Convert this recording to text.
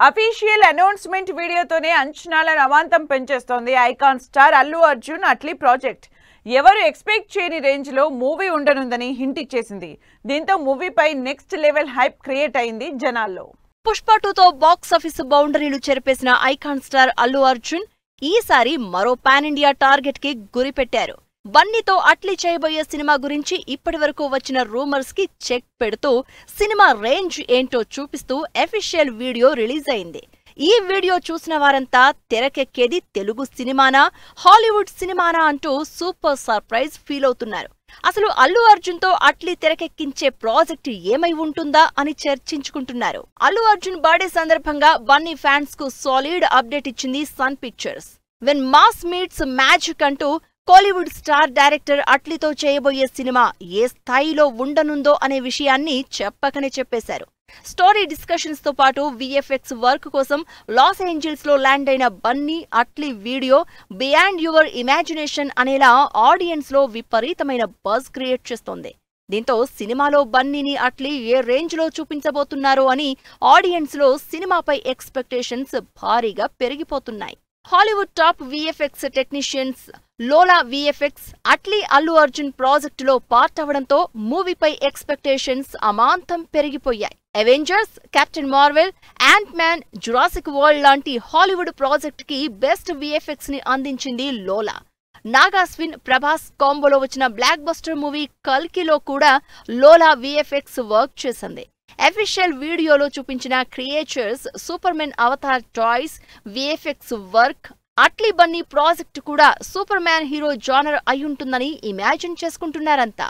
Official announcement వీడియోతోనే అంచనాలను అమాంతం పెంచేస్తోంది icon star Allu Arjun Atlee project. ఎవరు ఎక్స్పెక్ట్ చేయని రేంజ్ లో మూవీ ఉండనుందని హింట్ ఇచ్చేసింది. దీంతో మూవీపై నెక్స్ట్ లెవెల్ హైప్ క్రియేట్ అయింది జనాల్లో. పుష్ప 2తో బాక్స్ ఆఫీస్ బౌండరీలు చెరిపేసిన ఐకాన్ స్టార్ అల్లు అర్జున్ ఈసారి మరో పాన్ ఇండియా టార్గెట్ కి గురిపెట్టారు. బన్నీతో అట్లీ చేయబోయే సినిమా గురించి ఇప్పటివరకు వచ్చిన రూమర్స్ కి చెక్ పెడుతూ సినిమా రేంజ్ ఏంటో చూపిస్తూ అఫీషియల్ వీడియో రిలీజ్ అయింది. ఈ వీడియో చూసిన వారంతా తెరకెక్కేది తెలుగు సినిమానా, హాలీవుడ్ సినిమానా అంటూ సూపర్ సర్ప్రైజ్ ఫీల్ అవుతున్నారు. అసలు అల్లు అర్జున్ తో అట్లీ తెరకెక్కించే ప్రాజెక్ట్ ఏమై ఉంటుందా అని చర్చించుకుంటున్నారు. అల్లు అర్జున్ బర్త్డే సందర్భంగా బన్నీ ఫ్యాన్స్ కు సాలిడ్ అప్డేట్ ఇచ్చింది Sun Pictures. When mass meets magic అంటూ కోలీవుడ్ స్టార్ డైరెక్టర్ అట్లీతో చేయబోయే సినిమా ఏ స్థాయిలో ఉండనుందో అనే విషయాన్ని చెప్పకనే చెప్పేశారు. స్టోరీ డిస్కషన్స్ తో పాటు విఎఫ్ఎక్స్ వర్క్ కోసం లాస్ ఏంజల్స్ లో ల్యాండ్ అయిన Bunny Atlee video beyond your imagination అనేలా ఆడియన్స్ లో విపరీతమైన బజ్ క్రియేట్ చేస్తోంది. దీంతో సినిమాలో బన్నీని అట్లీ ఏ రేంజ్ లో చూపించబోతున్నారో అని ఆడియన్స్ లో సినిమాపై ఎక్స్పెక్టేషన్స్ భారీగా పెరిగిపోతున్నాయి. Hollywood top VFX technicians Lola VFX Atlee Allu Arjun ప్రాజెక్టులో పార్ట్ అవడంతో మూవీపై ఎక్స్పెక్టేషన్స్ అమాంతం పెరిగిపోయాయి. Avengers, captain Marvel, ant man, Jurassic world లాంటి హాలీవుడ్ ప్రాజెక్ట్ కి బెస్ట్ విఎఫ్ఎక్స్ ని అందించింది లోలా. నాగాస్విన్, ప్రభాస్ కాంబోలో వచ్చిన బ్లాక్ బస్టర్ మూవీ కల్కిలో కూడా లోలా విఎఫ్ఎక్స్ వర్క్ చేసింది. అఫీషియల్ వీడియోలో చూపించిన creatures, super men avatar toys, VFX work, Atlee Bunny project కూడా సూపర్ మ్యాన్ హీరో జానర్ అయ్యుంటుందని ఇమాజిన్ చేసుకుంటున్నారంతా.